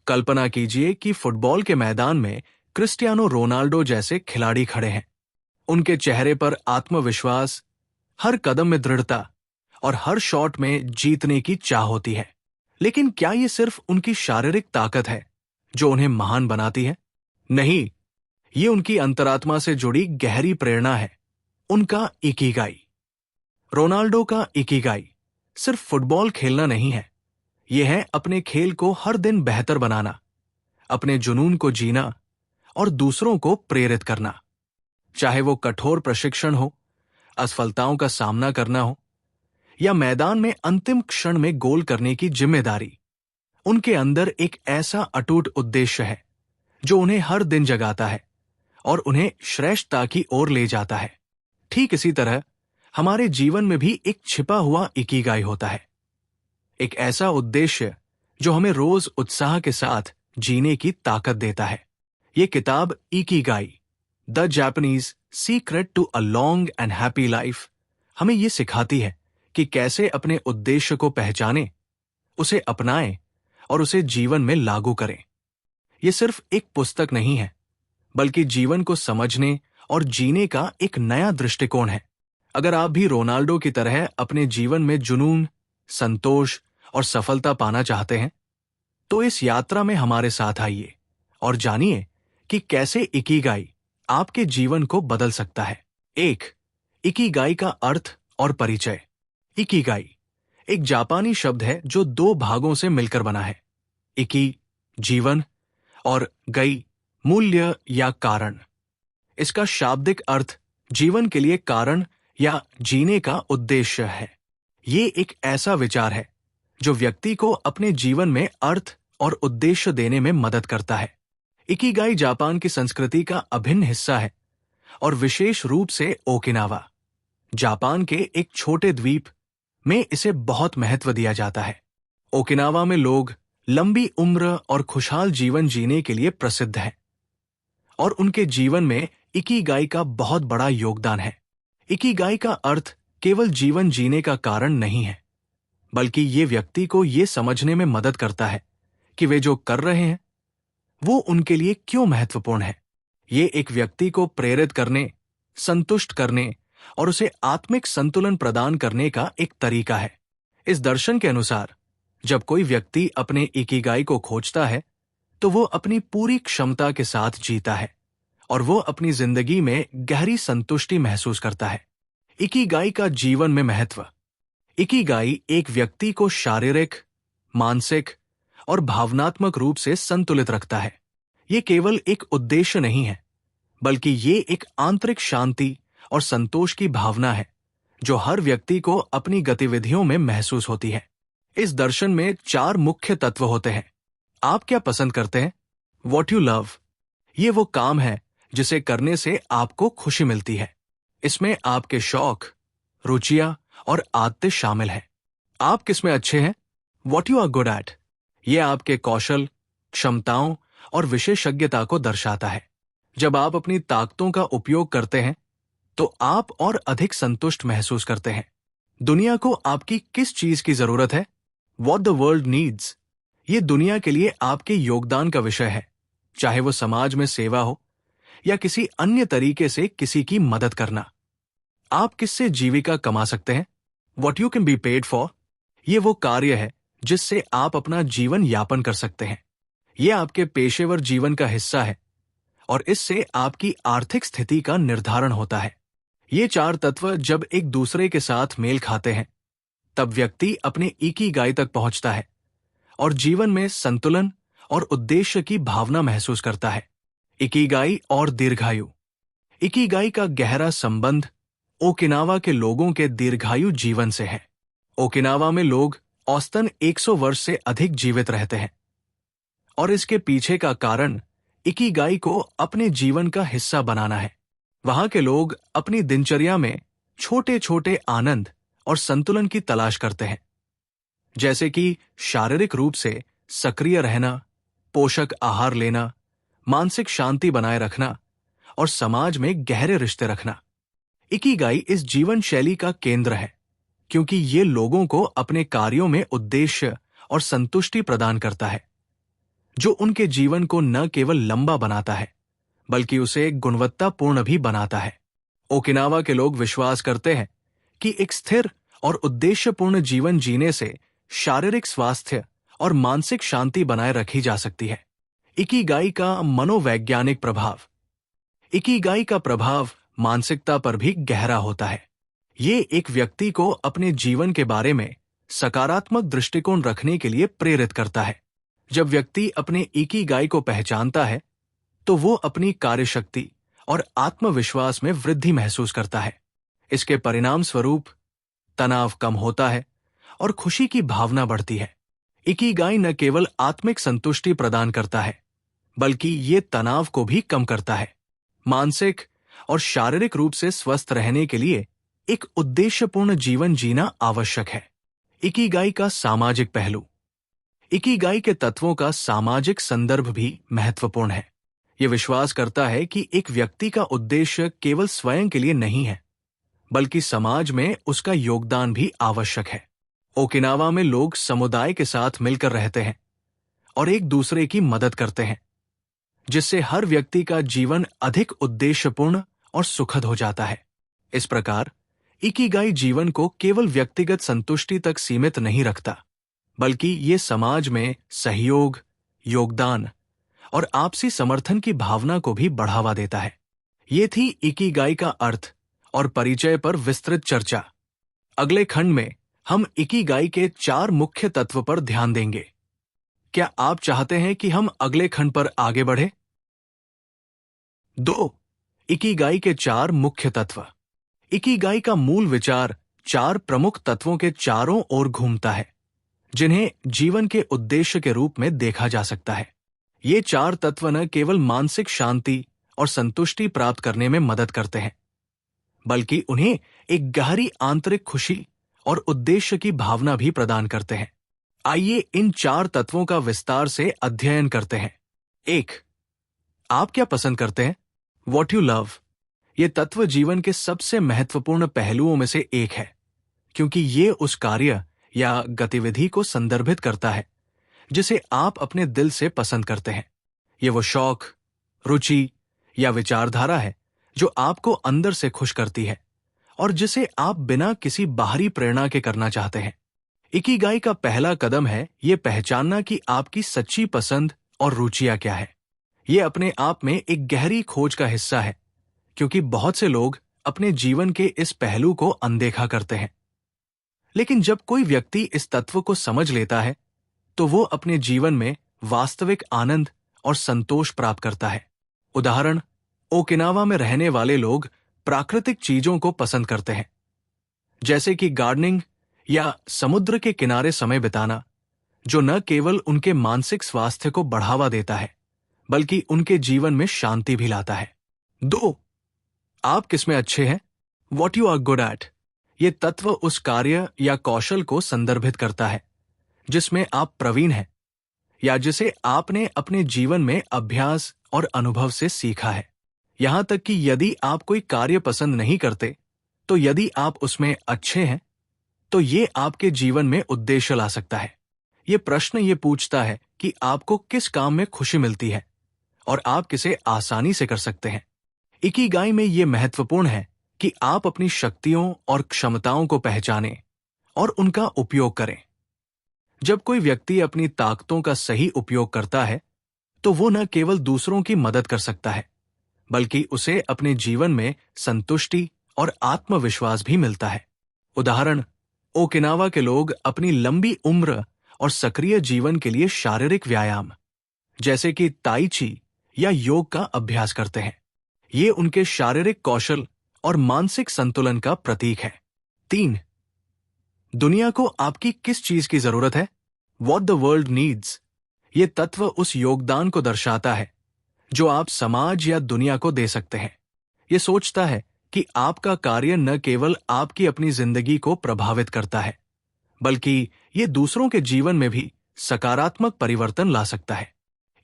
कल्पना कीजिए कि फुटबॉल के मैदान में क्रिस्टियानो रोनाल्डो जैसे खिलाड़ी खड़े हैं। उनके चेहरे पर आत्मविश्वास, हर कदम में दृढ़ता और हर शॉट में जीतने की चाह होती है। लेकिन क्या ये सिर्फ उनकी शारीरिक ताकत है जो उन्हें महान बनाती है? नहीं, ये उनकी अंतरात्मा से जुड़ी गहरी प्रेरणा है, उनका इकिगाई। रोनाल्डो का इकिगाई सिर्फ फुटबॉल खेलना नहीं है, यह है अपने खेल को हर दिन बेहतर बनाना, अपने जुनून को जीना और दूसरों को प्रेरित करना। चाहे वो कठोर प्रशिक्षण हो, असफलताओं का सामना करना हो या मैदान में अंतिम क्षण में गोल करने की जिम्मेदारी, उनके अंदर एक ऐसा अटूट उद्देश्य है जो उन्हें हर दिन जगाता है और उन्हें श्रेष्ठता की ओर ले जाता है। ठीक इसी तरह हमारे जीवन में भी एक छिपा हुआ इकिगाई होता है, एक ऐसा उद्देश्य जो हमें रोज उत्साह के साथ जीने की ताकत देता है। ये किताब Ikigai, the Japanese secret to a long and happy life, हमें ये सिखाती है कि कैसे अपने उद्देश्य को पहचानें, उसे अपनाएं और उसे जीवन में लागू करें। ये सिर्फ एक पुस्तक नहीं है, बल्कि जीवन को समझने और जीने का एक नया दृष्टिकोण है। अगर आप भी रोनाल्डो की तरह अपने जीवन में जुनून, संतोष और सफलता पाना चाहते हैं, तो इस यात्रा में हमारे साथ आइए और जानिए कि कैसे इकिगाई आपके जीवन को बदल सकता है। 1. इकिगाई का अर्थ और परिचय। इकिगाई एक जापानी शब्द है जो 2 भागों से मिलकर बना है। इकी जीवन और गई मूल्य या कारण। इसका शाब्दिक अर्थ जीवन के लिए कारण या जीने का उद्देश्य है। ये एक ऐसा विचार है जो व्यक्ति को अपने जीवन में अर्थ और उद्देश्य देने में मदद करता है। इकिगाई जापान की संस्कृति का अभिन्न हिस्सा है और विशेष रूप से ओकिनावा, जापान के एक छोटे द्वीप में इसे बहुत महत्व दिया जाता है। ओकिनावा में लोग लंबी उम्र और खुशहाल जीवन जीने के लिए प्रसिद्ध हैं और उनके जीवन में इकिगाई का बहुत बड़ा योगदान है। इकिगाई का अर्थ केवल जीवन जीने का कारण नहीं है, बल्कि ये व्यक्ति को ये समझने में मदद करता है कि वे जो कर रहे हैं वो उनके लिए क्यों महत्वपूर्ण है। ये एक व्यक्ति को प्रेरित करने, संतुष्ट करने और उसे आत्मिक संतुलन प्रदान करने का एक तरीका है। इस दर्शन के अनुसार जब कोई व्यक्ति अपने इकिगाई को खोजता है, तो वो अपनी पूरी क्षमता के साथ जीता है और वो अपनी जिंदगी में गहरी संतुष्टि महसूस करता है। इकिगाई का जीवन में महत्व। इकिगाई एक व्यक्ति को शारीरिक, मानसिक और भावनात्मक रूप से संतुलित रखता है। ये केवल एक उद्देश्य नहीं है, बल्कि ये एक आंतरिक शांति और संतोष की भावना है जो हर व्यक्ति को अपनी गतिविधियों में महसूस होती है। इस दर्शन में 4 मुख्य तत्व होते हैं। आप क्या पसंद करते हैं? What you love, ये वो काम है जिसे करने से आपको खुशी मिलती है। इसमें आपके शौक, रुचियां और आदतें शामिल हैं। आप किसमें अच्छे हैं? What you are good at, ये आपके कौशल, क्षमताओं और विशेषज्ञता को दर्शाता है। जब आप अपनी ताकतों का उपयोग करते हैं, तो आप और अधिक संतुष्ट महसूस करते हैं। दुनिया को आपकी किस चीज की जरूरत है? What the world needs, ये दुनिया के लिए आपके योगदान का विषय है, चाहे वो समाज में सेवा हो या किसी अन्य तरीके से किसी की मदद करना। आप किससे जीविका कमा सकते हैं? What you can be paid for, ये वो कार्य है जिससे आप अपना जीवन यापन कर सकते हैं। ये आपके पेशेवर जीवन का हिस्सा है और इससे आपकी आर्थिक स्थिति का निर्धारण होता है। ये 4 तत्व जब एक दूसरे के साथ मेल खाते हैं, तब व्यक्ति अपने इकिगाई तक पहुंचता है और जीवन में संतुलन और उद्देश्य की भावना महसूस करता है। इकिगाई और दीर्घायु। इकिगाई का गहरा संबंध ओकिनावा के लोगों के दीर्घायु जीवन से है। ओकिनावा में लोग औसतन 100 वर्ष से अधिक जीवित रहते हैं और इसके पीछे का कारण इकिगाई को अपने जीवन का हिस्सा बनाना है। वहां के लोग अपनी दिनचर्या में छोटे छोटे आनंद और संतुलन की तलाश करते हैं, जैसे कि शारीरिक रूप से सक्रिय रहना, पोषक आहार लेना, मानसिक शांति बनाए रखना और समाज में गहरे रिश्ते रखना। इकिगाई इस जीवन शैली का केंद्र है, क्योंकि ये लोगों को अपने कार्यों में उद्देश्य और संतुष्टि प्रदान करता है। जो उनके जीवन को न केवल लंबा बनाता है बल्कि उसे गुणवत्तापूर्ण भी बनाता है। ओकिनावा के लोग विश्वास करते हैं कि एक स्थिर और उद्देश्यपूर्ण जीवन जीने से शारीरिक स्वास्थ्य और मानसिक शांति बनाए रखी जा सकती है। इकिगाई का मनोवैज्ञानिक प्रभाव। इकिगाई का प्रभाव मानसिकता पर भी गहरा होता है। ये एक व्यक्ति को अपने जीवन के बारे में सकारात्मक दृष्टिकोण रखने के लिए प्रेरित करता है। जब व्यक्ति अपने इकिगाई को पहचानता है तो वो अपनी कार्यशक्ति और आत्मविश्वास में वृद्धि महसूस करता है। इसके परिणाम स्वरूप तनाव कम होता है और खुशी की भावना बढ़ती है। इकिगाई न केवल आत्मिक संतुष्टि प्रदान करता है बल्कि ये तनाव को भी कम करता है। मानसिक और शारीरिक रूप से स्वस्थ रहने के लिए एक उद्देश्यपूर्ण जीवन जीना आवश्यक है। इकिगाई का सामाजिक पहलू। इकिगाई के तत्वों का सामाजिक संदर्भ भी महत्वपूर्ण है। यह विश्वास करता है कि एक व्यक्ति का उद्देश्य केवल स्वयं के लिए नहीं है बल्कि समाज में उसका योगदान भी आवश्यक है। ओकिनावा में लोग समुदाय के साथ मिलकर रहते हैं और एक दूसरे की मदद करते हैं, जिससे हर व्यक्ति का जीवन अधिक उद्देश्यपूर्ण और सुखद हो जाता है। इस प्रकार इकिगाई जीवन को केवल व्यक्तिगत संतुष्टि तक सीमित नहीं रखता बल्कि ये समाज में सहयोग, योगदान और आपसी समर्थन की भावना को भी बढ़ावा देता है। ये थी इकिगाई का अर्थ और परिचय पर विस्तृत चर्चा। अगले खंड में हम इकिगाई के 4 मुख्य तत्व पर ध्यान देंगे। क्या आप चाहते हैं कि हम अगले खंड पर आगे बढ़े? 2. इकिगाई के 4 मुख्य तत्व। इकिगाई का मूल विचार 4 प्रमुख तत्वों के चारों ओर घूमता है, जिन्हें जीवन के उद्देश्य के रूप में देखा जा सकता है। ये 4 तत्व न केवल मानसिक शांति और संतुष्टि प्राप्त करने में मदद करते हैं बल्कि उन्हें एक गहरी आंतरिक खुशी और उद्देश्य की भावना भी प्रदान करते हैं। आइए इन 4 तत्वों का विस्तार से अध्ययन करते हैं। 1. आप क्या पसंद करते हैं? What you love। ये तत्व जीवन के सबसे महत्वपूर्ण पहलुओं में से एक है, क्योंकि ये उस कार्य या गतिविधि को संदर्भित करता है जिसे आप अपने दिल से पसंद करते हैं। ये वो शौक, रुचि या विचारधारा है जो आपको अंदर से खुश करती है और जिसे आप बिना किसी बाहरी प्रेरणा के करना चाहते हैं। इकिगाई का पहला कदम है ये पहचानना कि आपकी सच्ची पसंद और रुचियां क्या है। ये अपने आप में एक गहरी खोज का हिस्सा है, क्योंकि बहुत से लोग अपने जीवन के इस पहलू को अनदेखा करते हैं। लेकिन जब कोई व्यक्ति इस तत्व को समझ लेता है तो वो अपने जीवन में वास्तविक आनंद और संतोष प्राप्त करता है। उदाहरण, ओकिनावा में रहने वाले लोग प्राकृतिक चीजों को पसंद करते हैं, जैसे कि गार्डनिंग या समुद्र के किनारे समय बिताना, जो न केवल उनके मानसिक स्वास्थ्य को बढ़ावा देता है बल्कि उनके जीवन में शांति भी लाता है। 2. आप किसमें अच्छे हैं? What you are good at। ये तत्व उस कार्य या कौशल को संदर्भित करता है जिसमें आप प्रवीण हैं या जिसे आपने अपने जीवन में अभ्यास और अनुभव से सीखा है। यहां तक कि यदि आप कोई कार्य पसंद नहीं करते, तो यदि आप उसमें अच्छे हैं तो ये आपके जीवन में उद्देश्य ला सकता है। ये प्रश्न ये पूछता है कि आपको किस काम में खुशी मिलती है और आप किसे आसानी से कर सकते हैं। इकिगाई में ये महत्वपूर्ण है कि आप अपनी शक्तियों और क्षमताओं को पहचानें और उनका उपयोग करें। जब कोई व्यक्ति अपनी ताकतों का सही उपयोग करता है तो वो न केवल दूसरों की मदद कर सकता है बल्कि उसे अपने जीवन में संतुष्टि और आत्मविश्वास भी मिलता है। उदाहरण, ओकिनावा के लोग अपनी लंबी उम्र और सक्रिय जीवन के लिए शारीरिक व्यायाम जैसे कि ताई ची या योग का अभ्यास करते हैं। ये उनके शारीरिक कौशल और मानसिक संतुलन का प्रतीक है। 3. दुनिया को आपकी किस चीज की जरूरत है? What the world needs। ये तत्व उस योगदान को दर्शाता है जो आप समाज या दुनिया को दे सकते हैं। ये सोचता है कि आपका कार्य न केवल आपकी अपनी जिंदगी को प्रभावित करता है बल्कि ये दूसरों के जीवन में भी सकारात्मक परिवर्तन ला सकता है।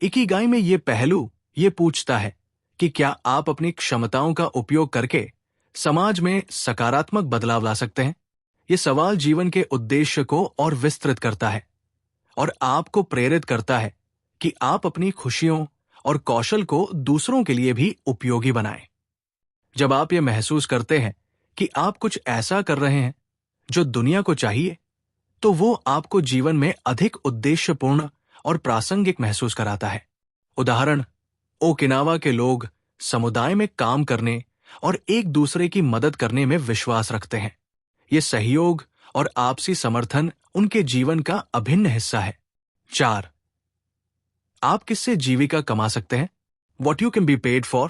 इकिगाई में ये पहलू ये पूछता है कि क्या आप अपनी क्षमताओं का उपयोग करके समाज में सकारात्मक बदलाव ला सकते हैं। ये सवाल जीवन के उद्देश्य को और विस्तृत करता है और आपको प्रेरित करता है कि आप अपनी खुशियों और कौशल को दूसरों के लिए भी उपयोगी बनाएं। जब आप ये महसूस करते हैं कि आप कुछ ऐसा कर रहे हैं जो दुनिया को चाहिए, तो वो आपको जीवन में अधिक उद्देश्यपूर्ण और प्रासंगिक महसूस कराता है। उदाहरण, ओकिनावा के लोग समुदाय में काम करने और एक दूसरे की मदद करने में विश्वास रखते हैं। ये सहयोग और आपसी समर्थन उनके जीवन का अभिन्न हिस्सा है। 4. आप किससे जीविका कमा सकते हैं? What you can be paid for?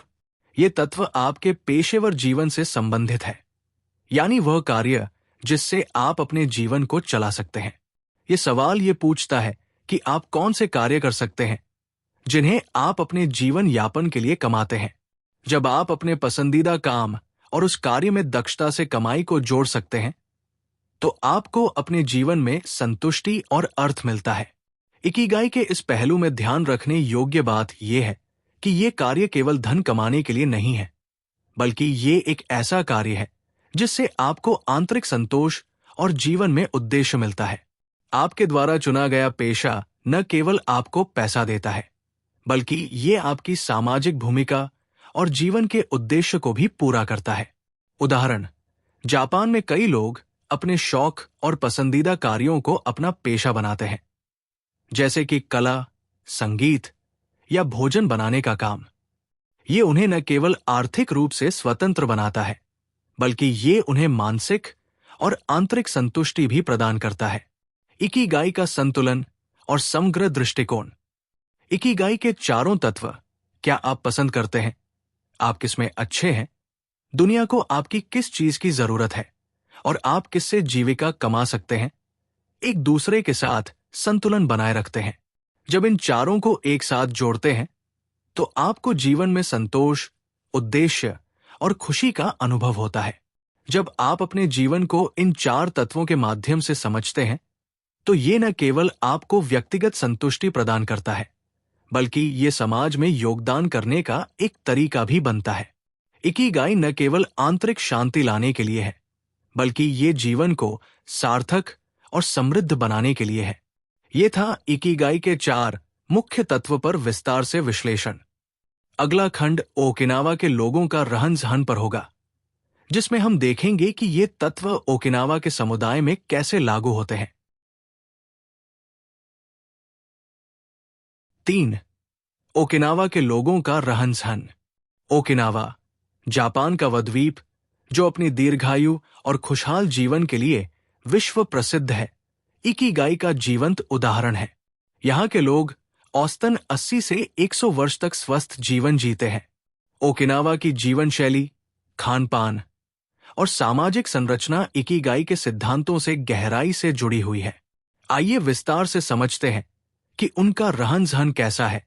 ये तत्व आपके पेशेवर जीवन से संबंधित है, यानी वह कार्य जिससे आप अपने जीवन को चला सकते हैं। ये सवाल ये पूछता है कि आप कौन से कार्य कर सकते हैं जिन्हें आप अपने जीवन यापन के लिए कमाते हैं। जब आप अपने पसंदीदा काम और उस कार्य में दक्षता से कमाई को जोड़ सकते हैं, तो आपको अपने जीवन में संतुष्टि और अर्थ मिलता है। इकिगाई के इस पहलू में ध्यान रखने योग्य बात यह है कि ये कार्य केवल धन कमाने के लिए नहीं है, बल्कि ये एक ऐसा कार्य है जिससे आपको आंतरिक संतोष और जीवन में उद्देश्य मिलता है। आपके द्वारा चुना गया पेशा न केवल आपको पैसा देता है, बल्कि ये आपकी सामाजिक भूमिका और जीवन के उद्देश्य को भी पूरा करता है। उदाहरण, जापान में कई लोग अपने शौक और पसंदीदा कार्यों को अपना पेशा बनाते हैं, जैसे कि कला, संगीत या भोजन बनाने का काम। ये उन्हें न केवल आर्थिक रूप से स्वतंत्र बनाता है, बल्कि ये उन्हें मानसिक और आंतरिक संतुष्टि भी प्रदान करता है। इकिगाई का संतुलन और समग्र दृष्टिकोण। इकिगाई के चारों तत्व। क्या आप पसंद करते हैं? आप किसमें अच्छे हैं? दुनिया को आपकी किस चीज की जरूरत है? और आप किससे जीविका कमा सकते हैं? एक दूसरे के साथ संतुलन बनाए रखते हैं। जब इन चारों को एक साथ जोड़ते हैं, तो आपको जीवन में संतोष, उद्देश्य और खुशी का अनुभव होता है। जब आप अपने जीवन को इन चार तत्वों के माध्यम से समझते हैं, तो ये न केवल आपको व्यक्तिगत संतुष्टि प्रदान करता है, बल्कि ये समाज में योगदान करने का एक तरीका भी बनता है। इकिगाई न केवल आंतरिक शांति लाने के लिए है, बल्कि ये जीवन को सार्थक और समृद्ध बनाने के लिए है। ये था इकिगाई के 4 मुख्य तत्व पर विस्तार से विश्लेषण। अगला खंड ओकिनावा के लोगों का रहन-सहन पर होगा, जिसमें हम देखेंगे कि ये तत्व ओकिनावा के समुदाय में कैसे लागू होते हैं। 3. ओकिनावा के लोगों का रहन-सहन। ओकिनावा, जापान का वह द्वीप जो अपनी दीर्घायु और खुशहाल जीवन के लिए विश्व प्रसिद्ध है, इकिगाई का जीवंत उदाहरण है। यहाँ के लोग औसतन 80 से 100 वर्ष तक स्वस्थ जीवन जीते हैं। ओकिनावा की जीवन शैली, खान-पान और सामाजिक संरचना इकिगाई के सिद्धांतों से गहराई से जुड़ी हुई है। आइए विस्तार से समझते हैं कि उनका रहन-सहन कैसा है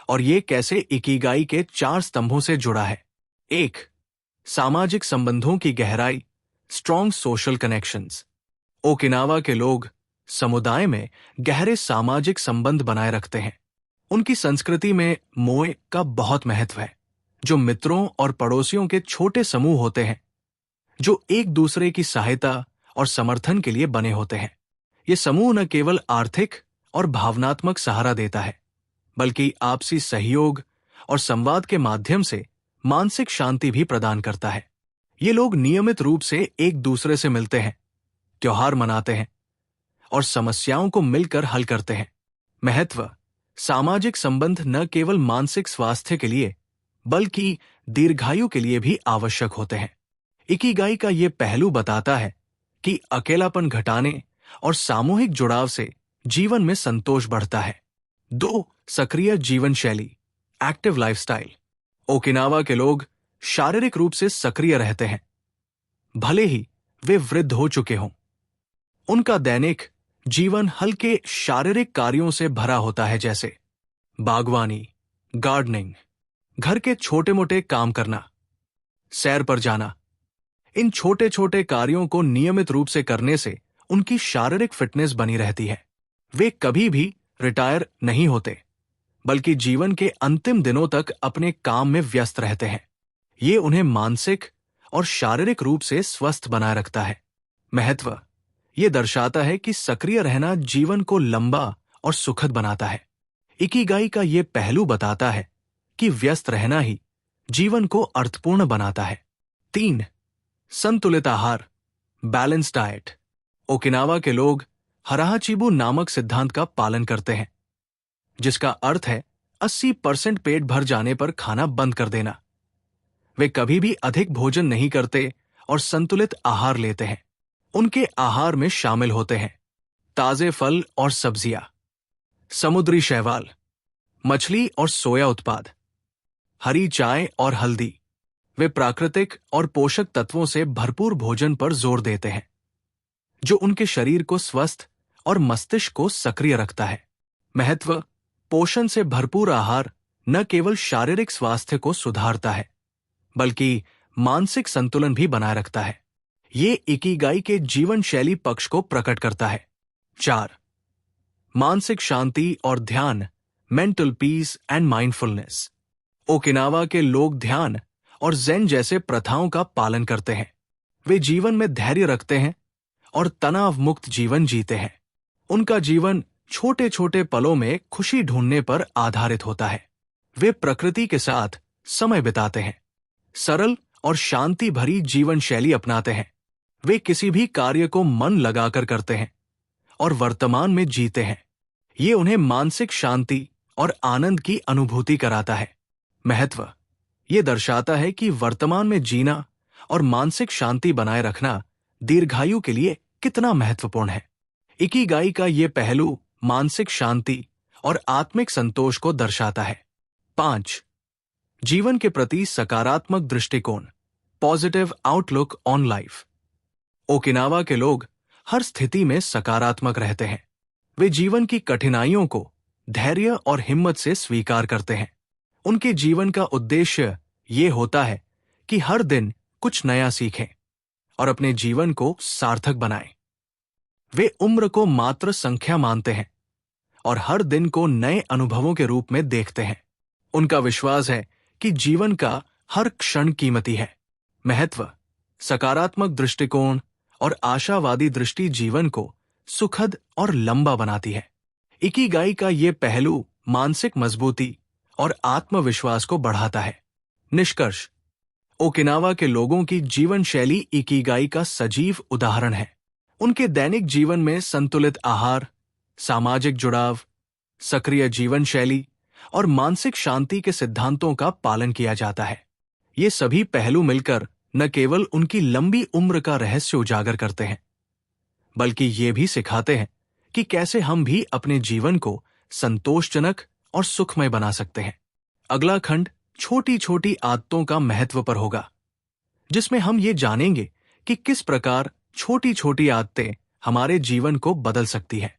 और ये कैसे इकिगाई के 4 स्तंभों से जुड़ा है। 1. सामाजिक संबंधों की गहराई, स्ट्रॉन्ग सोशल कनेक्शंस। ओकिनावा के लोग समुदाय में गहरे सामाजिक संबंध बनाए रखते हैं। उनकी संस्कृति में मोए का बहुत महत्व है, जो मित्रों और पड़ोसियों के छोटे समूह होते हैं, जो एक दूसरे की सहायता और समर्थन के लिए बने होते हैं। ये समूह न केवल आर्थिक और भावनात्मक सहारा देता है, बल्कि आपसी सहयोग और संवाद के माध्यम से मानसिक शांति भी प्रदान करता है। ये लोग नियमित रूप से एक दूसरे से मिलते हैं, त्योहार मनाते हैं और समस्याओं को मिलकर हल करते हैं। महत्व: सामाजिक संबंध न केवल मानसिक स्वास्थ्य के लिए, बल्कि दीर्घायु के लिए भी आवश्यक होते हैं। इकिगाई का ये पहलू बताता है कि अकेलापन घटाने और सामूहिक जुड़ाव से जीवन में संतोष बढ़ता है। 2. सक्रिय जीवन शैली, एक्टिव लाइफस्टाइल। ओकिनावा के लोग शारीरिक रूप से सक्रिय रहते हैं, भले ही वे वृद्ध हो चुके हों। उनका दैनिक जीवन हल्के शारीरिक कार्यों से भरा होता है, जैसे बागवानी, गार्डनिंग, घर के छोटे-मोटे काम करना, सैर पर जाना। इन छोटे-छोटे कार्यों को नियमित रूप से करने से उनकी शारीरिक फिटनेस बनी रहती है। वे कभी भी रिटायर नहीं होते, बल्कि जीवन के अंतिम दिनों तक अपने काम में व्यस्त रहते हैं। ये उन्हें मानसिक और शारीरिक रूप से स्वस्थ बनाए रखता है। महत्व: ये दर्शाता है कि सक्रिय रहना जीवन को लंबा और सुखद बनाता है। इकिगाई का ये पहलू बताता है कि व्यस्त रहना ही जीवन को अर्थपूर्ण बनाता है। 3. संतुलित आहार, बैलेंस डाइट। ओकिनावा के लोग हराहाचिबू नामक सिद्धांत का पालन करते हैं, जिसका अर्थ है 80% पेट भर जाने पर खाना बंद कर देना। वे कभी भी अधिक भोजन नहीं करते और संतुलित आहार लेते हैं। उनके आहार में शामिल होते हैं ताजे फल और सब्जियां, समुद्री शैवाल, मछली और सोया उत्पाद, हरी चाय और हल्दी। वे प्राकृतिक और पोषक तत्वों से भरपूर भोजन पर जोर देते हैं, जो उनके शरीर को स्वस्थ और मस्तिष्क को सक्रिय रखता है। महत्व: पोषण से भरपूर आहार न केवल शारीरिक स्वास्थ्य को सुधारता है, बल्कि मानसिक संतुलन भी बनाए रखता है। ये इकिगाई के जीवन शैली पक्ष को प्रकट करता है। 4. मानसिक शांति और ध्यान, mental peace and mindfulness. Okinawa के लोग ध्यान और ज़ेन जैसे प्रथाओं का पालन करते हैं। वे जीवन में धैर्य रखते हैं और तनाव मुक्त जीवन जीते हैं। उनका जीवन छोटे छोटे पलों में खुशी ढूंढने पर आधारित होता है। वे प्रकृति के साथ समय बिताते हैं, सरल और शांति भरी जीवन शैली अपनाते हैं। वे किसी भी कार्य को मन लगाकर करते हैं और वर्तमान में जीते हैं। ये उन्हें मानसिक शांति और आनंद की अनुभूति कराता है। महत्व: ये दर्शाता है कि वर्तमान में जीना और मानसिक शांति बनाए रखना दीर्घायु के लिए कितना महत्वपूर्ण है। इकिगाई का ये पहलू मानसिक शांति और आत्मिक संतोष को दर्शाता है। 5. जीवन के प्रति सकारात्मक दृष्टिकोण, positive outlook on life. Okinawa के लोग हर स्थिति में सकारात्मक रहते हैं। वे जीवन की कठिनाइयों को धैर्य और हिम्मत से स्वीकार करते हैं। उनके जीवन का उद्देश्य ये होता है कि हर दिन कुछ नया सीखें और अपने जीवन को सार्थक बनाएं। वे उम्र को मात्र संख्या मानते हैं और हर दिन को नए अनुभवों के रूप में देखते हैं। उनका विश्वास है कि जीवन का हर क्षण कीमती है। महत्व: सकारात्मक दृष्टिकोण और आशावादी दृष्टि जीवन को सुखद और लंबा बनाती है। इकिगाई का ये पहलू मानसिक मजबूती और आत्मविश्वास को बढ़ाता है। निष्कर्ष: ओकिनावा के लोगों की जीवन शैली इकिगाई का सजीव उदाहरण है। उनके दैनिक जीवन में संतुलित आहार, सामाजिक जुड़ाव, सक्रिय जीवन शैली और मानसिक शांति के सिद्धांतों का पालन किया जाता है। ये सभी पहलू मिलकर न केवल उनकी लंबी उम्र का रहस्य उजागर करते हैं, बल्कि ये भी सिखाते हैं कि कैसे हम भी अपने जीवन को संतोषजनक और सुखमय बना सकते हैं। अगला खंड छोटी छोटी आदतों का महत्व पर होगा, जिसमें हम ये जानेंगे कि किस प्रकार छोटी छोटी आदतें हमारे जीवन को बदल सकती हैं।